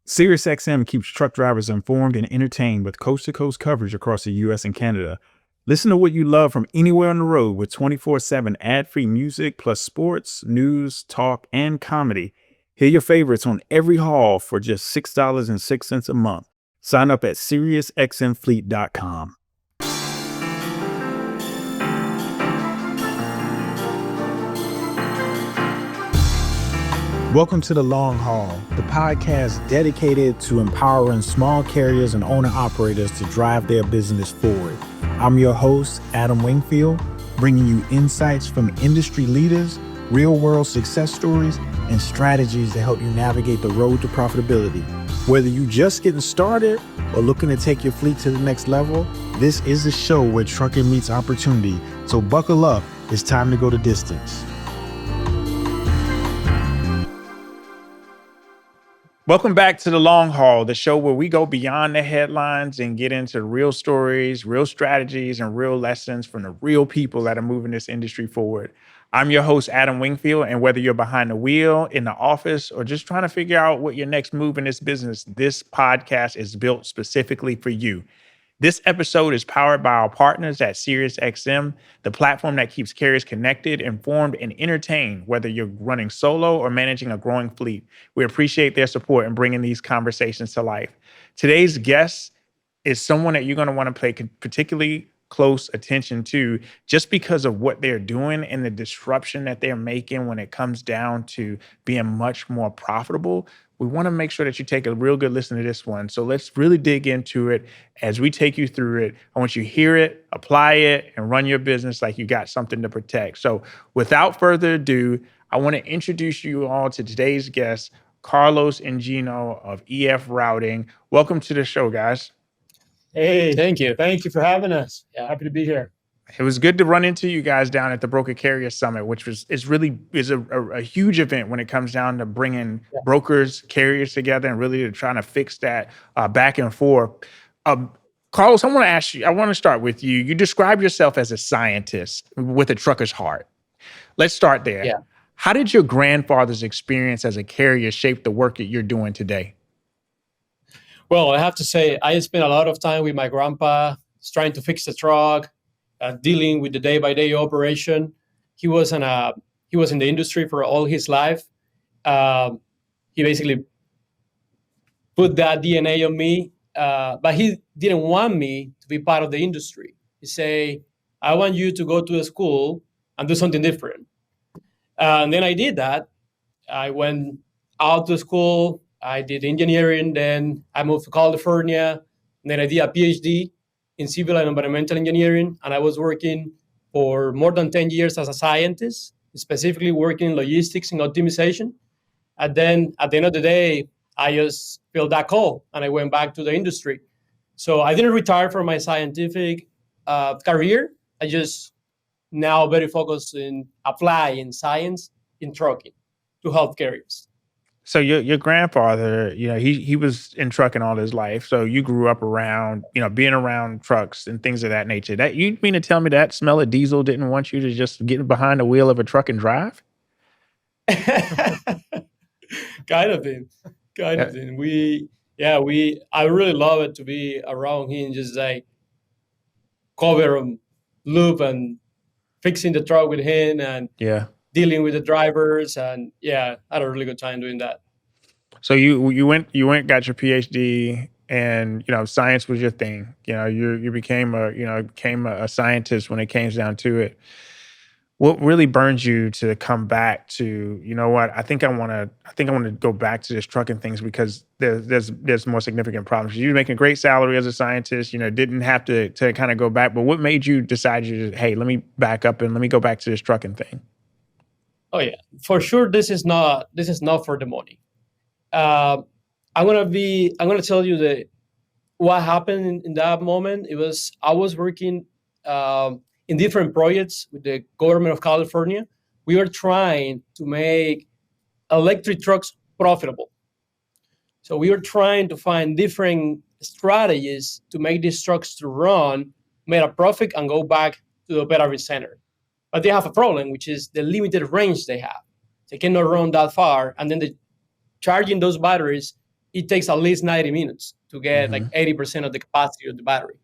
SiriusXM keeps truck drivers informed and entertained with coast-to-coast coverage across the U.S. and Canada. Listen to what you love from anywhere on the road with 24/7 ad-free music plus sports, news, talk, and comedy. Hear your favorites on every haul for just $6.06 a month. Sign up at SiriusXMFleet.com. Welcome to The Long Haul, the podcast dedicated to empowering small carriers and owner-operators to drive their business forward. I'm your host, Adam Wingfield, bringing you insights from industry leaders, real-world success stories, and strategies to help you navigate the road to profitability. Whether you're just getting started or looking to take your fleet to the next level, this is the show where trucking meets opportunity. So buckle up, it's time to go the distance. Welcome back to The Long Haul, the show where we go beyond the headlines and get into real stories, real strategies, and real lessons from the real people that are moving this industry forward. I'm your host, Adam Wingfield, and whether you're behind the wheel, in the office, or just trying to figure out what your next move in this business, this podcast is built specifically for you. This episode is powered by our partners at SiriusXM, the platform that keeps carriers connected, informed, and entertained, whether you're running solo or managing a growing fleet. We appreciate their support in bringing these conversations to life. Today's guest is someone that you're going to want to pay particularly close attention to just because of what they're doing and the disruption that they're making when it comes down to being much more profitable. We want to make sure that you take a real good listen to this one. So let's really dig into it as we take you through it. I want you to hear it, apply it, and run your business like you got something to protect. So without further ado, I want to introduce you all to today's guests, Carlos and Gino of efRouting. Welcome to the show, guys. Hey, thank you. Thank you for having us. Yeah, happy to be here. It was good to run into you guys down at the Broker Carrier Summit, which is a huge event when it comes down to bringing brokers, carriers together, and really trying to fix that back and forth. Carlos, I want to start with you. You describe yourself as a scientist with a trucker's heart. Let's start there. Yeah. How did your grandfather's experience as a carrier shape the work that you're doing today? Well, I have to say, I spent a lot of time with my grandpa trying to fix the truck, dealing with the day-by-day operation. He was in the industry for all his life. He basically put that DNA on me, but he didn't want me to be part of the industry. He said, I want you to go to a school and do something different. And then I did that. I went out to school. I did engineering. Then I moved to California. And then I did a PhD in civil and environmental engineering. And I was working for more than 10 years as a scientist, specifically working in logistics and optimization. And then at the end of the day, I just felt that call and I went back to the industry. So I didn't retire from my scientific career. I just now very focused in applying science in trucking to help carriers. So your grandfather, he was in trucking all his life. So you grew up around, being around trucks and things of that nature. That you mean to tell me that smell of diesel didn't want you to just get behind the wheel of a truck and drive? Kind of thing. I really love it to be around him, just like cover loop and fixing the truck with him and dealing with the drivers, and I had a really good time doing that. So you went got your PhD, and science was your thing. You became a scientist when it came down to it. What really burns you to come back to, I think I want to go back to this trucking things because there's more significant problems. You're making a great salary as a scientist, didn't have to kind of go back. But what made you decide hey, let me back up and let me go back to this trucking thing? Oh yeah, for sure. This is not for the money. I'm gonna tell you what happened in that moment. I was working in different projects with the government of California. We were trying to make electric trucks profitable. So we were trying to find different strategies to make these trucks to run, make a profit, and go back to the operating center. But they have a problem, which is the limited range they have. They cannot run that far, and then charging those batteries it takes at least 90 minutes to get like 80% of the capacity of the battery.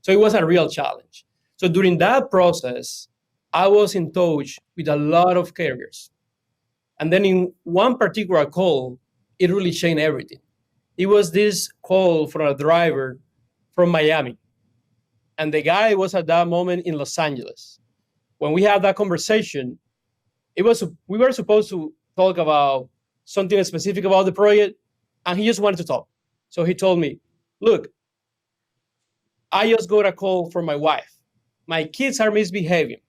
So it was a real challenge. So during that process, I was in touch with a lot of carriers. And then in one particular call, it really changed everything. It was this call from a driver from Miami. And the guy was at that moment in Los Angeles. When we had that conversation, we were supposed to talk about something specific about the project, and he just wanted to talk. So he told me, look, I just got a call from my wife. My kids are misbehaving,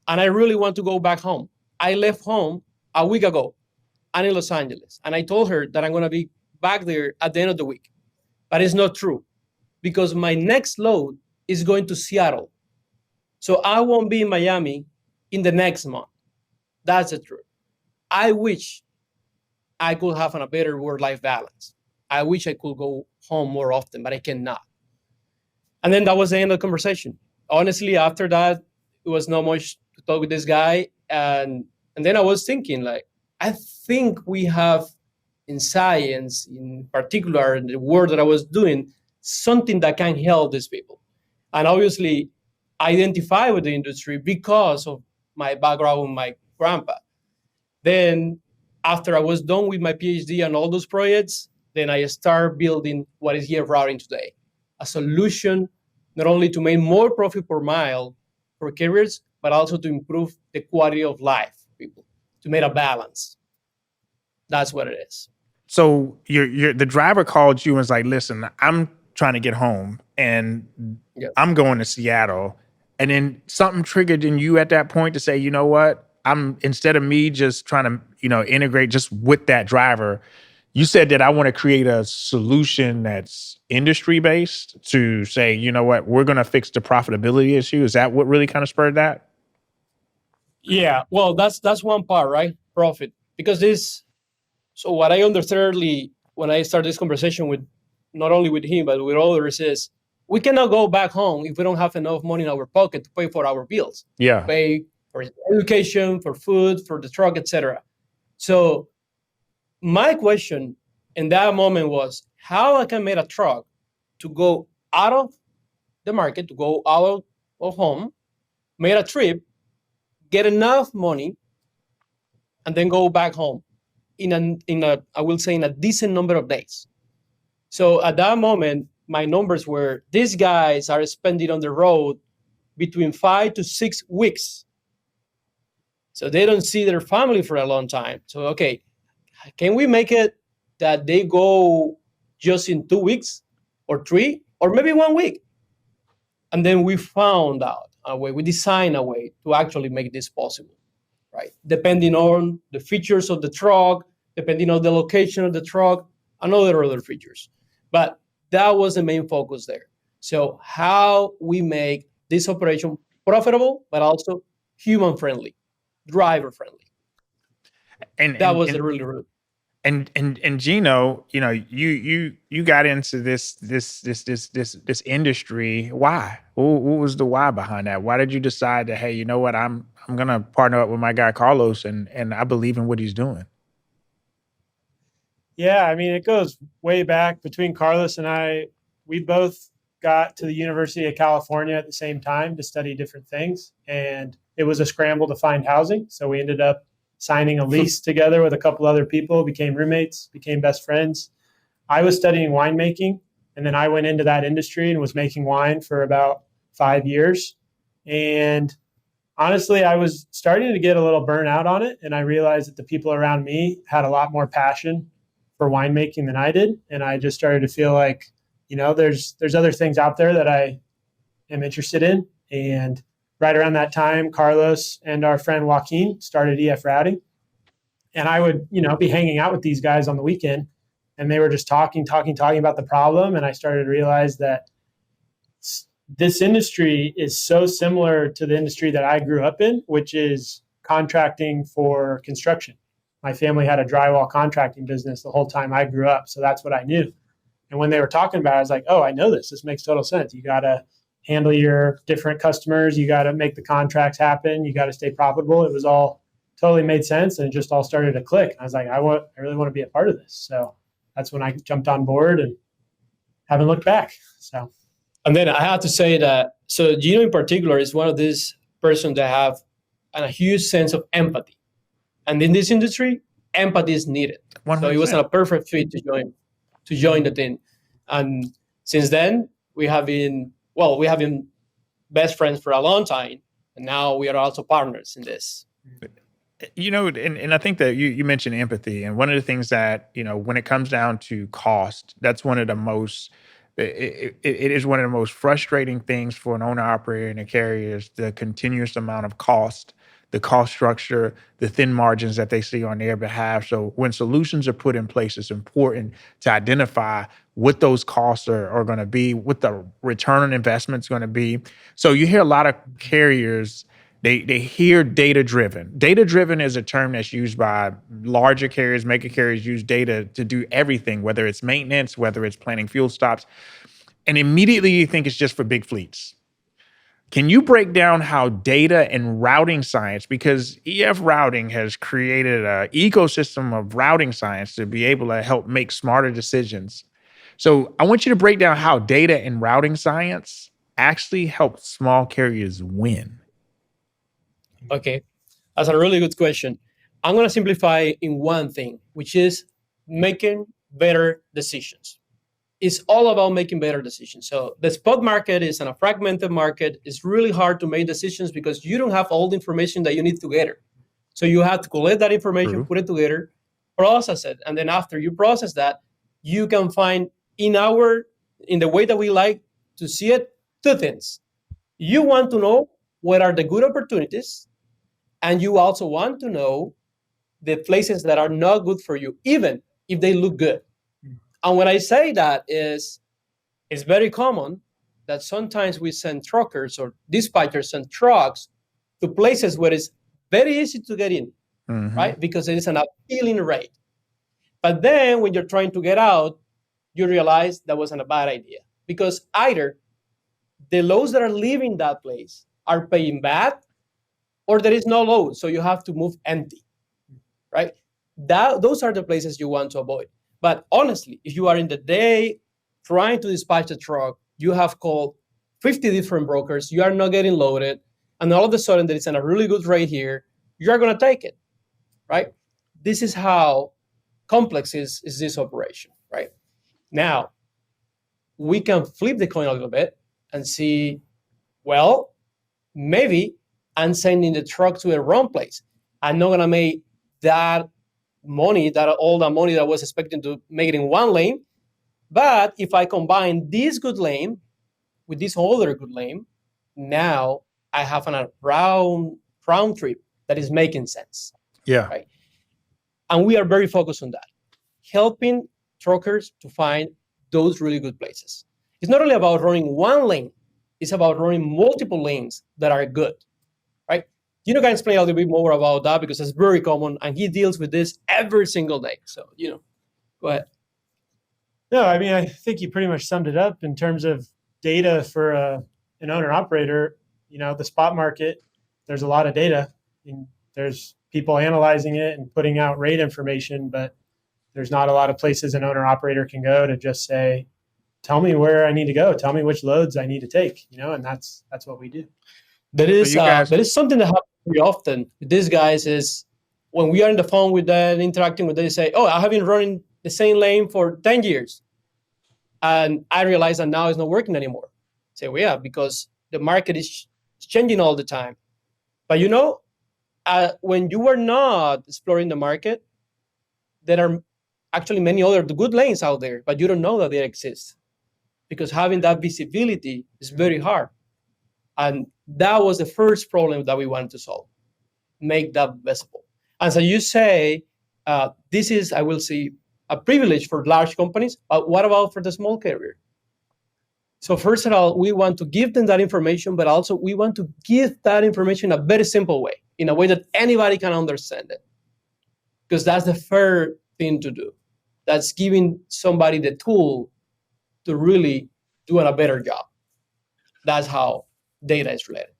and I really want to go back home. I left home a week ago. I'm in Los Angeles, and I told her that I'm going to be back there at the end of the week. But it's not true, because my next load is going to Seattle. So I won't be in Miami in the next month. That's the truth. I wish I could have a better work-life balance. I wish I could go home more often, but I cannot. And then that was the end of the conversation. Honestly, after that, it was not much to talk with this guy. And then I was thinking, like, I think we have in science, in particular, in the work that I was doing, something that can help these people. And obviously, I identify with the industry because of my background with my grandpa. Then after I was done with my PhD and all those projects, then I start building what is efRouting today, a solution not only to make more profit per mile for carriers, but also to improve the quality of life for people, to make a balance. That's what it is. So the driver called you and was like, listen, I'm trying to get home and I'm going to Seattle. And then something triggered in you at that point to say, you know what? Instead of me just trying to, integrate just with that driver, you said that I want to create a solution that's industry based to say, you know what, we're going to fix the profitability issue. Is that what really kind of spurred that? Yeah, well, that's one part, right? Profit. Because so what I understood early when I started this conversation with, not only with him, but with others, is we cannot go back home if we don't have enough money in our pocket to pay for our bills. Yeah. Pay for education, for food, for the truck, etc. So my question in that moment was how I can make a truck to go out of the market, to go out of home, make a trip, get enough money, and then go back home in a decent number of days. So at that moment, my numbers were, these guys are spending on the road between 5 to 6 weeks. So they don't see their family for a long time. So, okay, can we make it that they go just in 2 weeks or 3 or maybe 1 week? And then we found out a way, we designed a way to actually make this possible, right? Depending on the features of the truck, depending on the location of the truck, and other features. But that was the main focus there. So how we make this operation profitable, but also human-friendly, driver-friendly. And that was the really root. And Gino, you got into this industry. Why? What was the why behind that? Why did you decide that, hey, you know what, I'm gonna partner up with my guy Carlos and I believe in what he's doing? Yeah, I mean, it goes way back between Carlos and I. We both got to the University of California at the same time to study different things. And it was a scramble to find housing. So we ended up signing a lease together with a couple other people, became roommates, became best friends. I was studying winemaking, and then I went into that industry and was making wine for about 5 years. And honestly, I was starting to get a little burnt out on it. And I realized that the people around me had a lot more passion for winemaking than I did. And I just started to feel like, there's other things out there that I am interested in. And right around that time, Carlos and our friend Joaquin started efRouting. And I would, be hanging out with these guys on the weekend, and they were just talking about the problem. And I started to realize that this industry is so similar to the industry that I grew up in, which is contracting for construction. My family had a drywall contracting business the whole time I grew up. So that's what I knew. And when they were talking about it, I was like, oh, I know this. This makes total sense. You got to handle your different customers. You got to make the contracts happen. You got to stay profitable. It was all totally made sense. And it just all started to click. I was like, I really want to be a part of this. So that's when I jumped on board and haven't looked back. So, and then I have to say that, so Gino in particular is one of these persons that have a huge sense of empathy. And in this industry, empathy is needed. 100%. So it was a perfect fit to join the team. And since then, we have been best friends for a long time. And now we are also partners in this. And I think that you mentioned empathy, and one of the things that, when it comes down to cost, that's one of the most, it is one of the most frustrating things for an owner operator and a carrier is the continuous amount of cost, the cost structure, the thin margins that they see on their behalf. So when solutions are put in place, it's important to identify what those costs are going to be, what the return on investment is going to be. So you hear a lot of carriers, they hear data-driven. Data-driven is a term that's used by larger carriers, mega carriers use data to do everything, whether it's maintenance, whether it's planning fuel stops. And immediately you think it's just for big fleets. Can you break down how data and routing science, because efRouting has created an ecosystem of routing science to be able to help make smarter decisions. So I want you to break down how data and routing science actually help small carriers win. Okay, that's a really good question. I'm going to simplify in one thing, which is making better decisions. It's all about making better decisions. So the spot market is a fragmented market. It's really hard to make decisions because you don't have all the information that you need together. So you have to collect that information, put it together, process it. And then after you process that, you can find in the way that we like to see it, two things. You want to know what are the good opportunities, and you also want to know the places that are not good for you, even if they look good. And when I say that it's very common that sometimes we send truckers or dispatchers send trucks to places where it's very easy to get in, right? Because it is an appealing rate. But then when you're trying to get out, you realize that wasn't a bad idea. Because either the loads that are leaving that place are paying bad, or there is no load, so you have to move empty, right? Those are the places you want to avoid. But honestly, if you are in the day trying to dispatch a truck, you have called 50 different brokers, you are not getting loaded, and all of a sudden there is a really good rate here, you're going to take it, right? This is how complex is this operation, right? Now, we can flip the coin a little bit and see, well, maybe I'm sending the truck to the wrong place. I'm not going to make that money, all the money that I was expecting to make it in one lane. But if I combine this good lane with this other good lane, now I have a round trip that is making sense. Yeah. Right. And we are very focused on that, helping truckers to find those really good places. It's not only about running one lane, it's about running multiple lanes that are good, right? Gino can explain a little bit more about that because it's very common and he deals with this every single day. So, go ahead. No, I mean, I think you pretty much summed it up in terms of data for an owner operator. The spot market, there's a lot of data. There's people analyzing it and putting out rate information, but there's not a lot of places an owner operator can go to just say, tell me where I need to go. Tell me which loads I need to take, and that's what we do. There is something that happens very often with these guys is when we are on the phone with them, interacting with them, they say, oh, I have been running the same lane for 10 years. And I realize that now it's not working anymore. I say, well, yeah, because the market is changing all the time. But when you are not exploring the market, there are actually many other good lanes out there, but you don't know that they exist. Because having that visibility is very hard. And that was the first problem that we wanted to solve, make that visible. And so you say, this is, I will say, a privilege for large companies, but what about for the small carrier? So first of all, we want to give them that information, but also we want to give that information in a very simple way, in a way that anybody can understand it. Because that's the fair thing to do. That's giving somebody the tool to really do a better job. That's how data is related.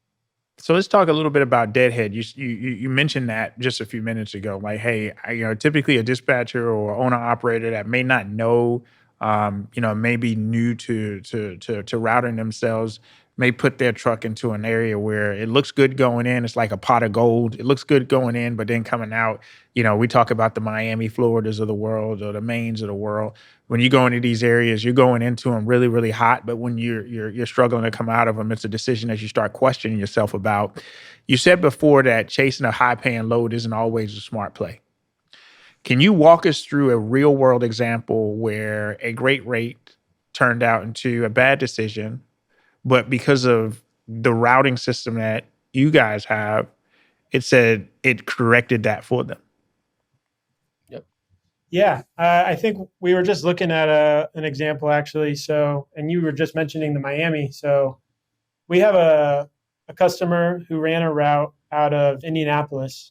So let's talk a little bit about deadhead. You mentioned that just a few minutes ago. Like, hey, typically a dispatcher or owner operator that may not know, may be new to routing themselves, may put their truck into an area where it looks good going in. It's like a pot of gold. It looks good going in, but then coming out, we talk about the Miami, Floridas of the world or the Maines of the world. When you go into these areas, you're going into them really, really hot. But when you're struggling to come out of them, it's a decision that you start questioning yourself about. You said before that chasing a high paying load isn't always a smart play. Can you walk us through a real world example where a great rate turned out into a bad decision, but because of the routing system that you guys have, it said it corrected that for them? Yeah, I think we were just looking at an example actually. So, and you were just mentioning the Miami. So, we have a customer who ran a route out of Indianapolis,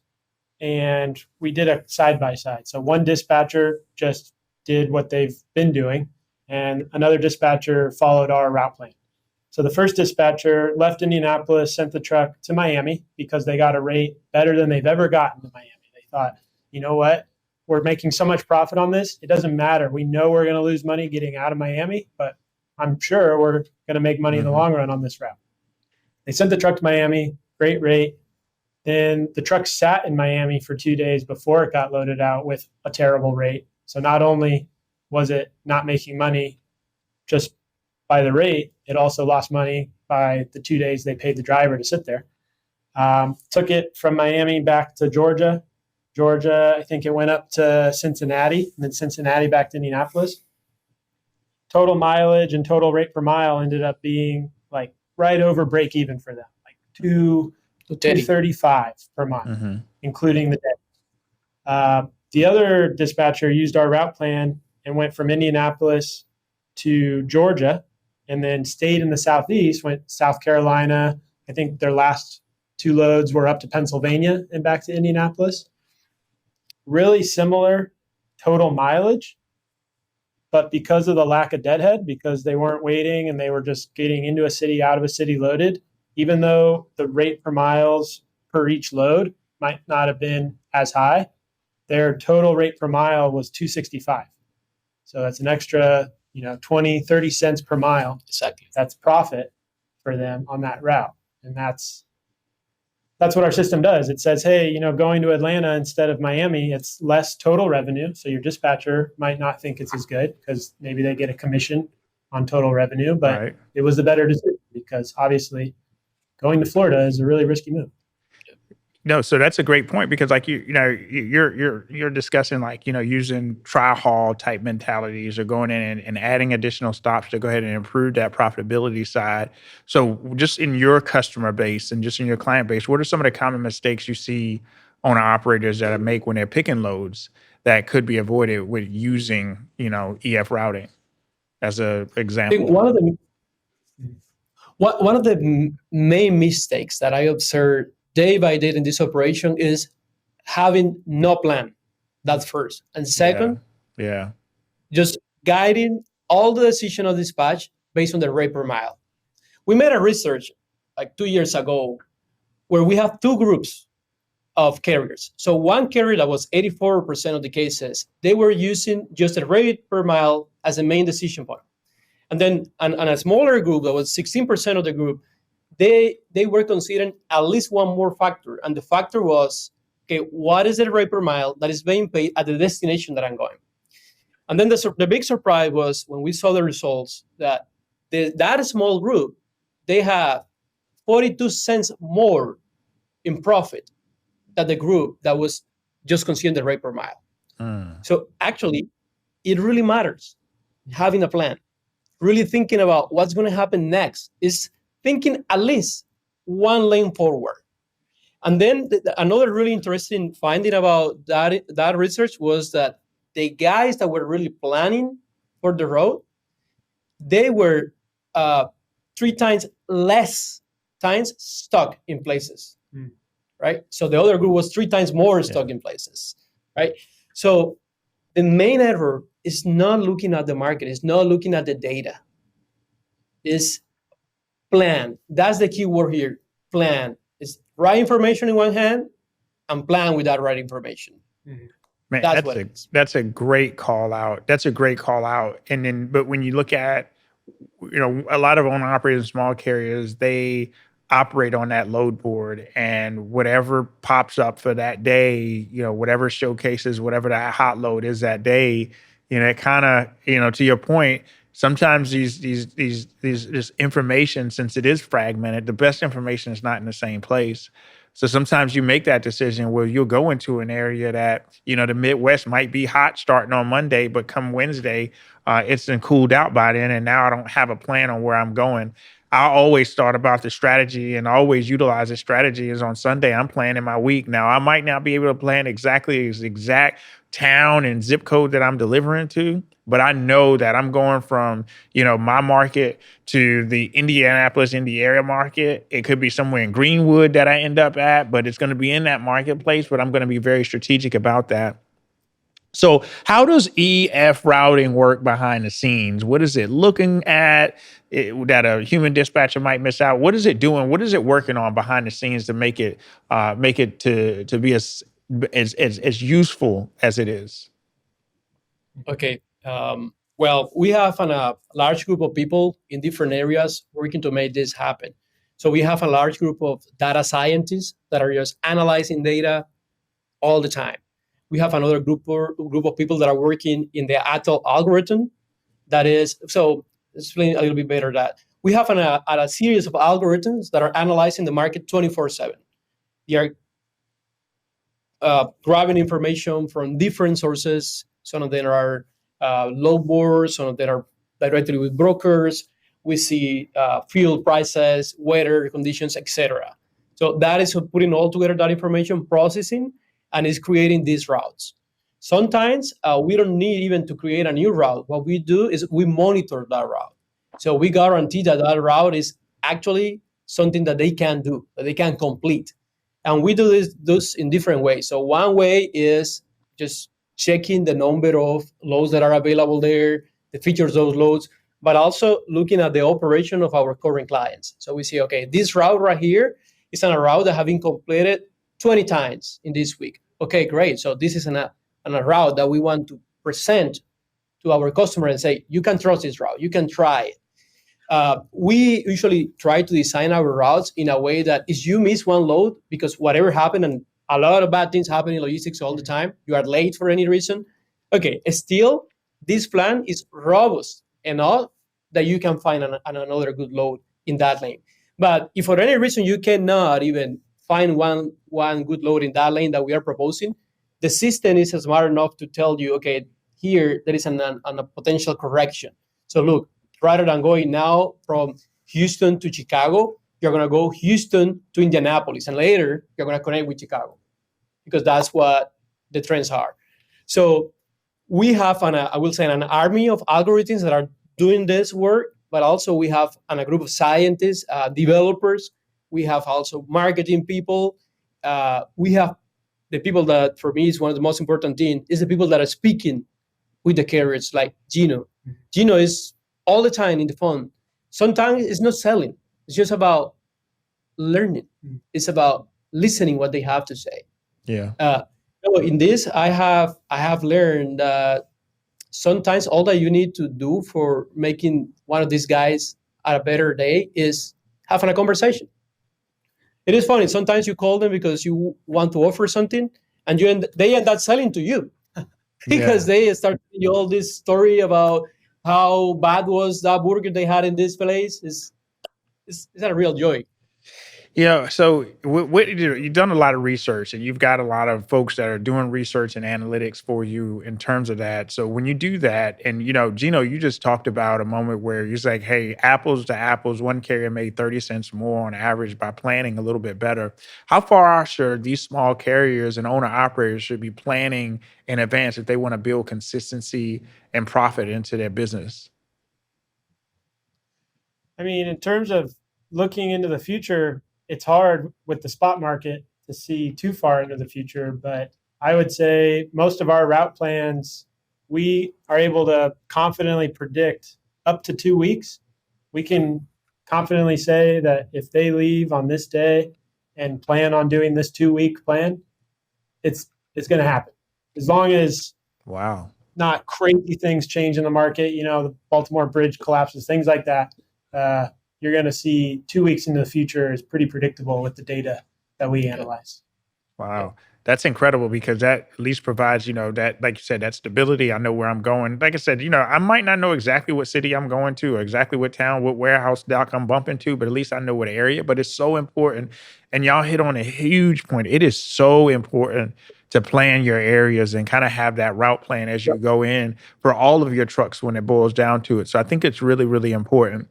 and we did a side by side. So, one dispatcher just did what they've been doing, and another dispatcher followed our route plan. So, the first dispatcher left Indianapolis, sent the truck to Miami because they got a rate better than they've ever gotten to Miami. They thought, you know what? We're making so much profit on this. It doesn't matter. We know we're going to lose money getting out of Miami, but I'm sure we're going to make money in the long run on this route. They sent the truck to Miami, great rate. Then the truck sat in Miami for 2 days before it got loaded out with a terrible rate. So not only was it not making money just by the rate, it also lost money by the 2 days they paid the driver to sit there. Took it from Miami back to Georgia. I think it went up to Cincinnati, and then Cincinnati back to Indianapolis. Total mileage and total rate per mile ended up being like right over break even for them, like $235 per mile, including the day. The other dispatcher used our route plan and went from Indianapolis to Georgia, and then stayed in the Southeast, went South Carolina. I think their last 2 loads were up to Pennsylvania and back to Indianapolis. Really similar total mileage, but because of the lack of deadhead, because they weren't waiting and they were just getting into a city, out of a city loaded, even though the rate per miles per each load might not have been as high, their total rate per mile was $265. So that's an extra, 20, 30 cents per mile. Exactly. That's profit for them on that route. And that's what our system does. It says, hey, going to Atlanta instead of Miami, it's less total revenue. So your dispatcher might not think it's as good because maybe they get a commission on total revenue, but It was the better decision because obviously going to Florida is a really risky move. No, so that's a great point because like you're discussing like using tri-haul type mentalities or going in and adding additional stops to go ahead and improve that profitability side. So just in your customer base and just in your client base, what are some of the common mistakes you see owner operators that make when they're picking loads that could be avoided with using EF routing as an example? I think one of the main mistakes that I observed day by day in this operation is having no plan. That's first. And second, just guiding all the decision of dispatch based on the rate per mile. We made a research like 2 years ago where we have 2 groups of carriers. So one carrier that was 84% of the cases, they were using just the rate per mile as a main decision point. And then and a smaller group that was 16% of the group, they were considering at least one more factor. And the factor was, okay, what is the rate per mile that is being paid at the destination that I'm going? And then the big surprise was when we saw the results that that small group, they have 42 cents more in profit than the group that was just considering the rate per mile. So actually, it really matters having a plan, really thinking about what's going to happen next is thinking at least one lane forward. And then another really interesting finding about that research was that the guys that were really planning for the road, they were 3 times less times stuck in places, right? So the other group was 3 times more stuck in places, right? So the main error is not looking at the market, it's not looking at the data. It's plan. That's the key word here, plan. right information in one hand and plan with that right information. Mhm. Man, That's what it is. that's a great call out. That's a great call out. And then, but when you look at, a lot of owner operators, small carriers, they operate on that load board, and whatever pops up for that day, whatever showcases, whatever that hot load is that day, it kind of, to your point, sometimes this information, since it is fragmented, the best information is not in the same place. So sometimes you make that decision where you'll go into an area that, the Midwest might be hot starting on Monday, but come Wednesday, it's been cooled out by then. And now I don't have a plan on where I'm going. I always thought about the strategy and always utilize the strategy is on Sunday. I'm planning my week. Now I might not be able to plan exactly the exact town and zip code that I'm delivering to, but I know that I'm going from, my market to the Indianapolis, Indiana market. It could be somewhere in Greenwood that I end up at, but it's going to be in that marketplace, but I'm going to be very strategic about that. So how does EF routing work behind the scenes? What is it looking at that a human dispatcher might miss out? What is it doing? What is it working on behind the scenes to make it to be as useful as it is? Okay. Well, we have a large group of people in different areas working to make this happen. So we have a large group of data scientists that are just analyzing data all the time. We have another group of people that are working in the ATOL algorithm. That is, so explain a little bit better that we have a series of algorithms that are analyzing the market 24/7. They are grabbing information from different sources. Some of them are load boards, some of them are directly with brokers. We see fuel prices, weather conditions, etc. So that is putting all together that information, processing, and is creating these routes. Sometimes we don't need even to create a new route. What we do is we monitor that route. So we guarantee that that route is actually something that they can do, that they can complete. And we do this in different ways. So one way is just checking the number of loads that are available there, the features of those loads, but also looking at the operation of our current clients. So we see, okay, this route right here is on a route that have been completed 20 times in this week. Okay, great. So this is on a route that we want to present to our customer and say, you can trust this route, you can try it. We usually try to design our routes in a way that if you miss one load, because whatever happened, and a lot of bad things happen in logistics all the time, you are late for any reason. Okay, still, this plan is robust enough that you can find another good load in that lane. But if for any reason you cannot even find one good load in that lane that we are proposing, the system is smart enough to tell you, okay, here there is a potential correction. So look, rather than going now from Houston to Chicago, you're going to go Houston to Indianapolis, and later you're going to connect with Chicago, because that's what the trends are. So we have I will say an army of algorithms that are doing this work, but also we have a group of scientists, developers. We have also marketing people. We have the people that, for me, is one of the most important things, is the people that are speaking with the carriers, like Gino. Gino is all the time in the phone. Sometimes it's not selling. It's just about learning. It's about listening what they have to say. Yeah. So in this, I have learned that sometimes all that you need to do for making one of these guys a better day is having a conversation. It is funny. Sometimes you call them because you want to offer something, and they end up selling to you because they start telling you all this story about how bad was that burger they had in this place. It's a real joy. Yeah. So you've done a lot of research, and you've got a lot of folks that are doing research and analytics for you in terms of that. So when you do that, and Gino, you just talked about a moment where you're like, hey, apples to apples, one carrier made 30 cents more on average by planning a little bit better. How far should these small carriers and owner operators should be planning in advance if they want to build consistency and profit into their business? I mean, in terms of looking into the future, it's hard with the spot market to see too far into the future. But I would say most of our route plans, we are able to confidently predict up to 2 weeks. We can confidently say that if they leave on this day, and plan on doing this 2-week plan, it's going to happen. As long as Wow. not crazy things change in the market, the Baltimore Bridge collapses, things like that, you're going to see 2 weeks into the future is pretty predictable with the data that we analyze. Wow. That's incredible because that at least provides, that, like you said, that stability. I know where I'm going. Like I said, I might not know exactly what city I'm going to or exactly what town, what warehouse dock I'm bumping to, but at least I know what area. But it's so important. And y'all hit on a huge point. It is so important to plan your areas and kind of have that route plan as you go in for all of your trucks when it boils down to it. So I think it's really, really important.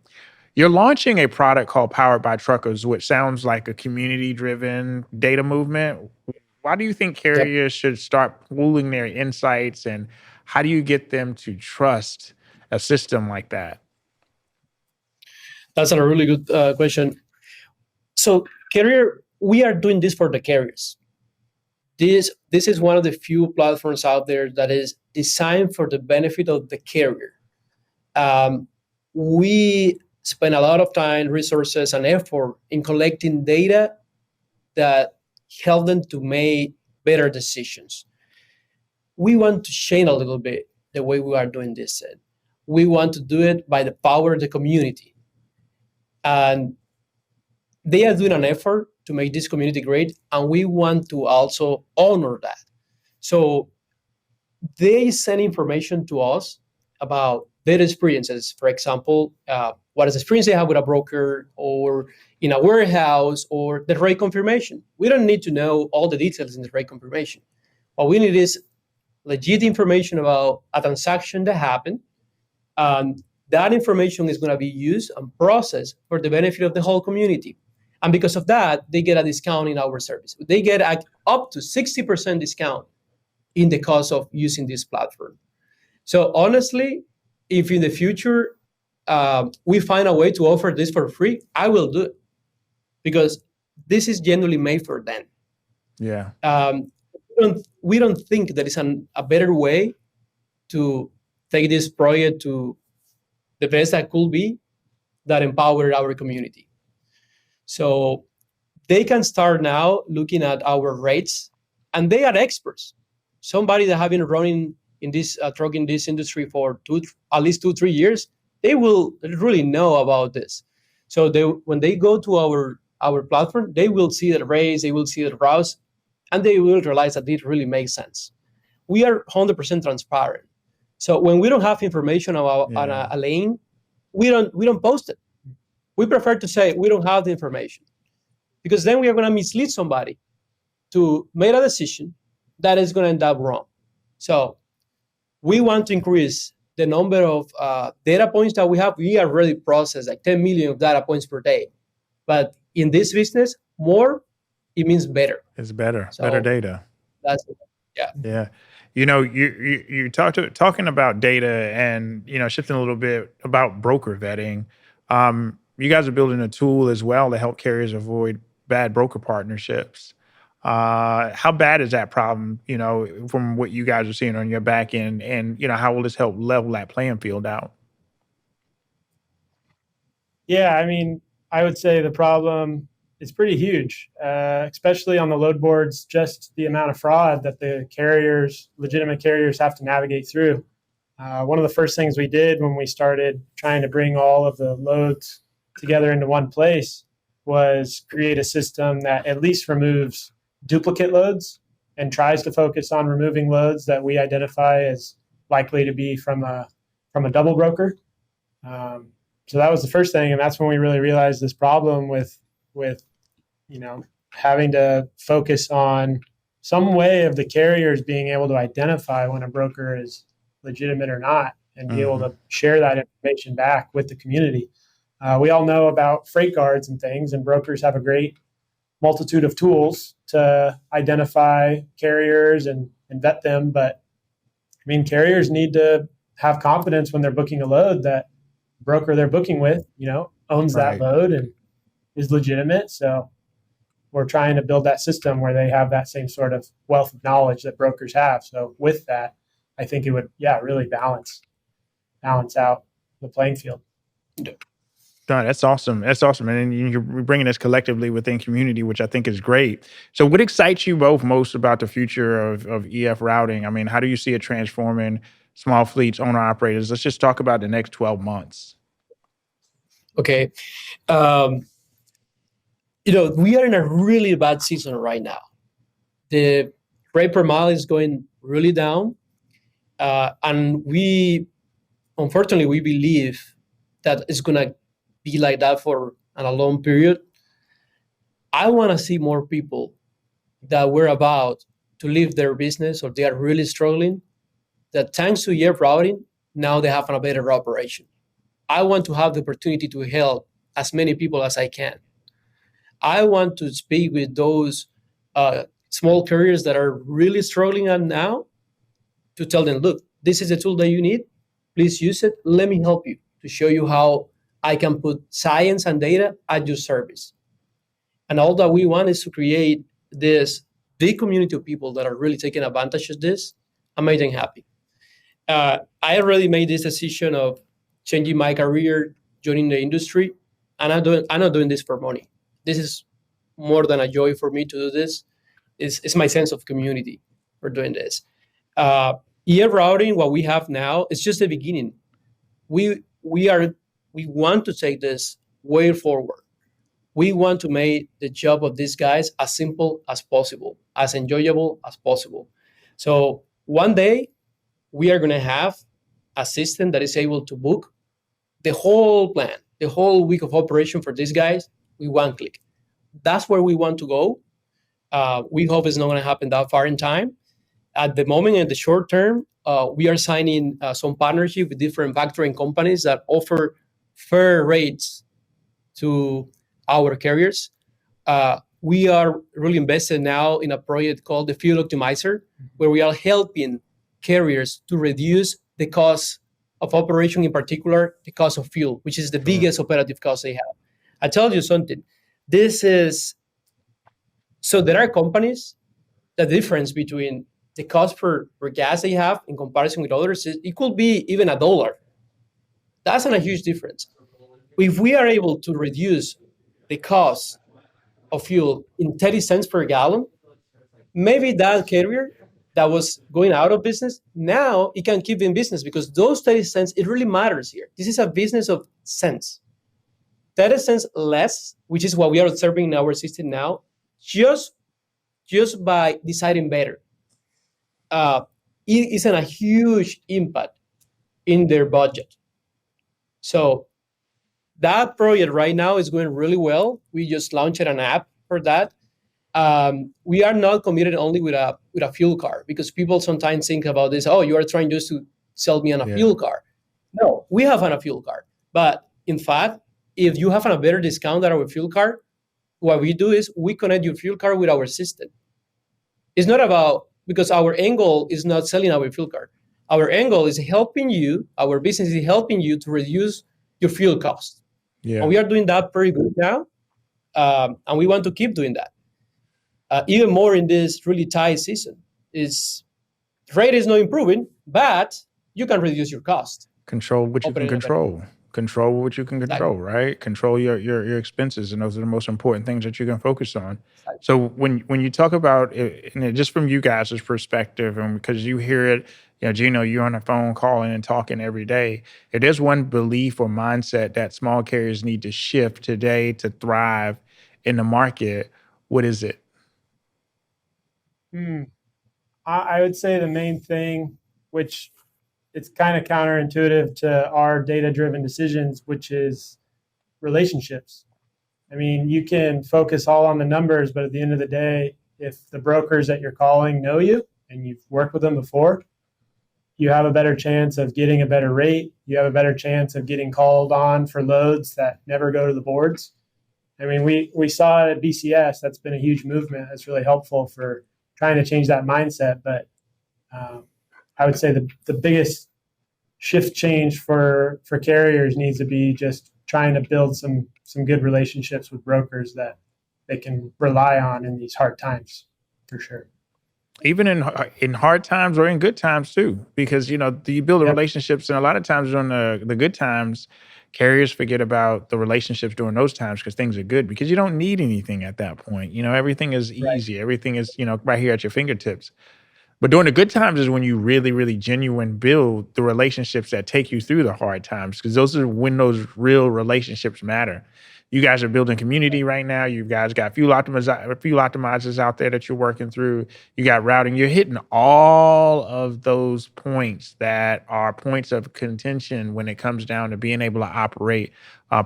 You're launching a product called Powered by Truckers, which sounds like a community-driven data movement. Why do you think Yep. carriers should start pooling their insights, and how do you get them to trust a system like that? That's a really good question. So we are doing this for the carriers. This is one of the few platforms out there that is designed for the benefit of the carrier. We spend a lot of time, resources, and effort in collecting data that help them to make better decisions. We want to change a little bit the way we are doing this. We want to do it by the power of the community. And they are doing an effort to make this community great, and we want to also honor that. So they send information to us about their experiences. For example, what is the experience they have with a broker or in a warehouse or the rate confirmation. We don't need to know all the details in the rate confirmation. What we need is legit information about a transaction that happened. That information is going to be used and processed for the benefit of the whole community. And because of that, they get a discount in our service. They get up to 60% discount in the cost of using this platform. So honestly, if in the future we find a way to offer this for free, I will do it because this is genuinely made for them. Yeah. We don't think there is a better way to take this project to the best that could be that empower our community. So they can start now looking at our rates, and they are experts. Somebody that have been running in this truck in this industry for at least 2-3 years, they will really know about this. So when they go to our platform, they will see the rates, they will see the routes, and they will realize that it really makes sense. We are 100% transparent. So when we don't have information about on a lane, we don't post it. We prefer to say we don't have the information because then we are going to mislead somebody to make a decision that is going to end up wrong. So we want to increase the number of data points that we have. We already process like 10 million data points per day. But in this business, more, it means better. It's better, So better data. that's it. Yeah. Yeah. You talking about data and, shifting a little bit about broker vetting. You guys are building a tool as well to help carriers avoid bad broker partnerships. How bad is that problem, from what you guys are seeing on your back end, and, how will this help level that playing field out? Yeah, I mean, I would say the problem is pretty huge, especially on the load boards, just the amount of fraud that the legitimate carriers have to navigate through. One of the first things we did when we started trying to bring all of the loads together into one place was create a system that at least removes duplicate loads and tries to focus on removing loads that we identify as likely to be from a double broker. So that was the first thing, and that's when we really realized this problem with having to focus on some way of the carriers being able to identify when a broker is legitimate or not, and be able to share that information back with the community. We all know about freight guards and things, and brokers have a great multitude of tools to identify carriers and vet them. But I mean, carriers need to have confidence when they're booking a load that the broker they're booking with, owns that load and is legitimate. So we're trying to build that system where they have that same sort of wealth of knowledge that brokers have. So with that, I think it would, really balance out the playing field. No, that's awesome. That's awesome. And then you're bringing this collectively within community, which I think is great. So, what excites you both most about the future of EF routing? I mean, how do you see it transforming small fleets, owner operators? Let's just talk about the next 12 months. Okay. Um, we are in a really bad season right now. The rate per mile is going really down. And unfortunately, we believe that it's going to be like that for a long period. I want to see more people that were about to leave their business or they are really struggling, that thanks to EF routing, now they have a better operation. I want to have the opportunity to help as many people as I can. I want to speak with those small carriers that are really struggling now to tell them, look, this is the tool that you need. Please use it. Let me help you to show you how I can put science and data at your service. And all that we want is to create this big community of people that are really taking advantage of this and make them happy. I already made this decision of changing my career, joining the industry, and I'm not doing this for money. This is more than a joy for me to do this. It's my sense of community for doing this. EF routing, what we have now, is just the beginning. We want to take this way forward. We want to make the job of these guys as simple as possible, as enjoyable as possible. So one day we are going to have a system that is able to book the whole plan, the whole week of operation for these guys with one click. That's where we want to go. We hope it's not going to happen that far in time. At the moment, in the short term, we are signing some partnership with different factoring companies that offer fair rates to our carriers. We are really invested now in a project called the Fuel Optimizer, where we are helping carriers to reduce the cost of operation, in particular, the cost of fuel, which is the biggest operative cost they have. I tell you something. So there are companies, the difference between the cost for gas they have in comparison with others, it could be even $1. That's not a huge difference. If we are able to reduce the cost of fuel in 30 cents per gallon, maybe that carrier that was going out of business, now it can keep in business because those 30 cents, it really matters here. This is a business of cents. 30 cents less, which is what we are observing in our system now, just by deciding better. It isn't a huge impact in their budget. So that project right now is going really well. We just launched an app for that. We are not committed only with a fuel card because people sometimes think about this. Oh, you are trying just to sell me on a fuel card. No, we have on a fuel card. But in fact, if you have a better discount than our fuel card, what we do is we connect your fuel card with our system. It's not about, because our end goal is not selling our fuel card. Our end goal is helping you, our business is helping you to reduce your fuel cost. Yeah. And we are doing that pretty good now. And we want to keep doing that. Even more in this really tight season. Rate is not improving, but you can reduce your cost. Control what you can control. Control what you can control, right? Control your expenses, and those are the most important things that you can focus on. So when you talk about it, and just from you guys' perspective, and because you hear it, Gino, you're on a phone calling and talking every day. If there's one belief or mindset that small carriers need to shift today to thrive in the market, what is it? I would say the main thing, which it's kind of counterintuitive to our data-driven decisions, which is relationships. I mean, you can focus all on the numbers, but at the end of the day, if the brokers that you're calling know you and you've worked with them before, you have a better chance of getting a better rate. You have a better chance of getting called on for loads that never go to the boards. I mean, we saw it at BCS. That's been a huge movement. That's really helpful for trying to change that mindset. But I would say the biggest shift change for carriers needs to be just trying to build some good relationships with brokers that they can rely on in these hard times, for sure. Even in hard times or in good times too, because you build the Yep. relationships, and a lot of times during the good times, carriers forget about the relationships during those times because things are good, because you don't need anything at that point. Everything is Right. easy, everything is right here at your fingertips. But during the good times is when you really, really genuine build the relationships that take you through the hard times, because those are when those real relationships matter. You guys are building community right now. You guys got fuel optimizers out there that you're working through. You got routing. You're hitting all of those points that are points of contention when it comes down to being able to operate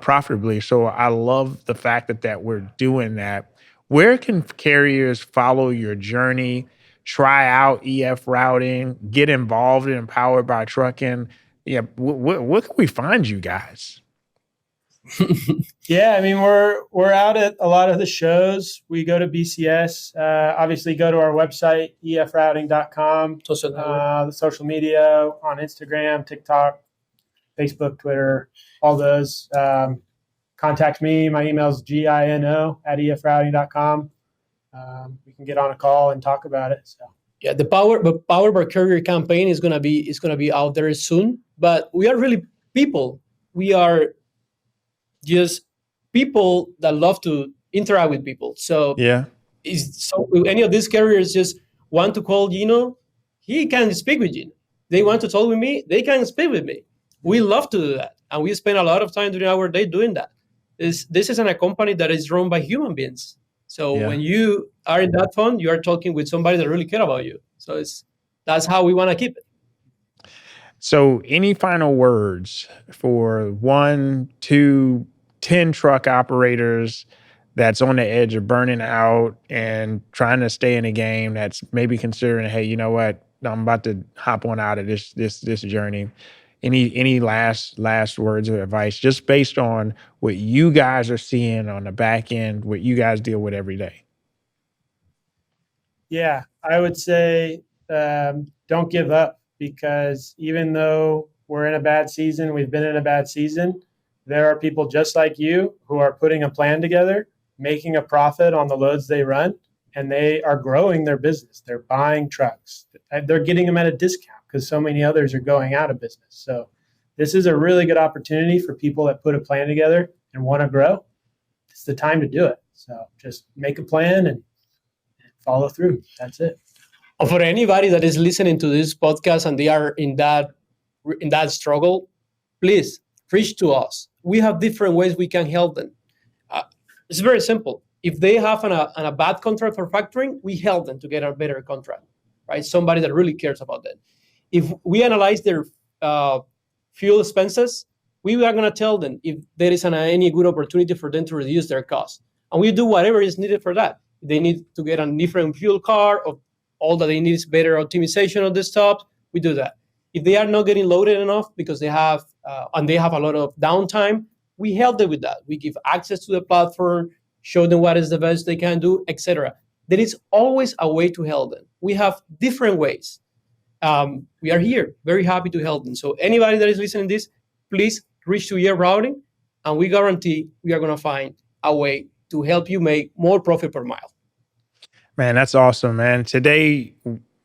profitably. So I love the fact that we're doing that. Where can carriers follow your journey, try out efRouting, get involved in Powered by Trucking? Yeah, what can we find you guys? Yeah, I mean we're out at a lot of the shows. We go to BCS. Obviously, go to our website efrouting.com. The social media on Instagram, TikTok, Facebook, Twitter, all those. Contact me. My email is gino@efrouting.com. We can get on a call and talk about it. So. Yeah, the Power by Carrier campaign is gonna be out there soon. But we are really people. We are just people that love to interact with people. So Yeah. Any of these carriers just want to call Gino, he can speak with Gino. They want to talk with me, they can speak with me. We love to do that, and we spend a lot of time during our day doing that. This isn't a company that is run by human beings. So when you are in that fund, you are talking with somebody that really care about you. So that's how we want to keep it. So any final words for 1, 2, 10 truck operators that's on the edge of burning out and trying to stay in the game, that's maybe considering, hey, you know what, I'm about to hop on out of this journey. Any last words of advice, just based on what you guys are seeing on the back end, what you guys deal with every day? Yeah, I would say don't give up, because even though we're in a bad season, we've been in a bad season, there are people just like you who are putting a plan together, making a profit on the loads they run, and they are growing their business. They're buying trucks. They're getting them at a discount because so many others are going out of business. So this is a really good opportunity for people that put a plan together and want to grow. It's the time to do it. So just make a plan and follow through. That's it. For anybody that is listening to this podcast and they are in that struggle, please reach to us. We have different ways we can help them. It's very simple. If they have a bad contract for factoring, we help them to get a better contract, right? Somebody that really cares about that. If we analyze their fuel expenses, we are going to tell them if there is any good opportunity for them to reduce their costs. And we do whatever is needed for that. They need to get a different fuel card, or all that they need is better optimization of the stops. We do that. If they are not getting loaded enough because they have a lot of downtime, we help them with that. We give access to the platform, show them what is the best they can do, etc. There is always a way to help them. We have different ways. We are here, very happy to help them. So anybody that is listening to this, please reach to efRouting, and we guarantee we are going to find a way to help you make more profit per mile. Man, that's awesome, man. Today,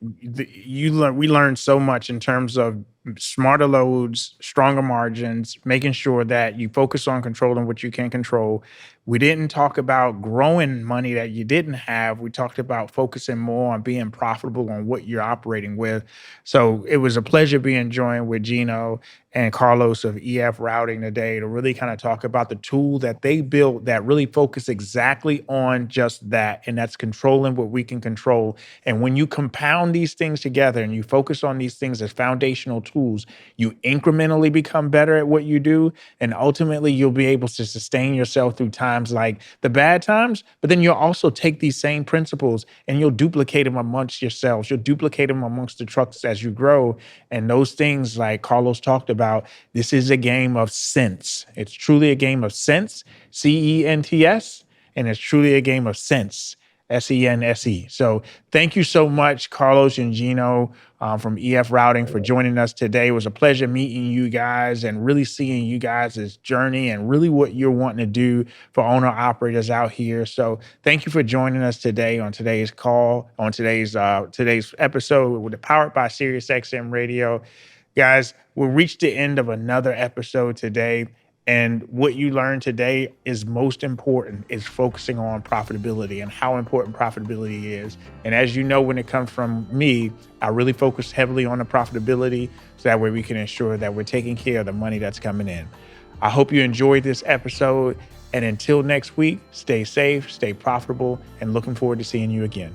we learned so much in terms of smarter loads, stronger margins, making sure that you focus on controlling what you can control. We didn't talk about growing money that you didn't have. We talked about focusing more on being profitable on what you're operating with. So it was a pleasure being joined with Gino and Carlos of efRouting today to really kind of talk about the tool that they built that really focus exactly on just that, and that's controlling what we can control. And when you compound these things together and you focus on these things as foundational tools, you incrementally become better at what you do, and ultimately you'll be able to sustain yourself through times like the bad times. But then you'll also take these same principles and you'll duplicate them amongst yourselves. You'll duplicate them amongst the trucks as you grow. And those things, like Carlos talked about, this is a game of sense. It's truly a game of sense, CENTS, and it's truly a game of sense SENSE. So thank you so much, Carlos and Gino from efRouting, for joining us today. It was a pleasure meeting you guys and really seeing you guys' journey and really what you're wanting to do for owner operators out here. So thank you for joining us today on today's call, on today's episode with the Powered by SiriusXM Radio. Guys, we'll reach the end of another episode today. And what you learned today is most important is focusing on profitability and how important profitability is. And as you know, when it comes from me, I really focus heavily on the profitability so that way we can ensure that we're taking care of the money that's coming in. I hope you enjoyed this episode. And until next week, stay safe, stay profitable, and looking forward to seeing you again.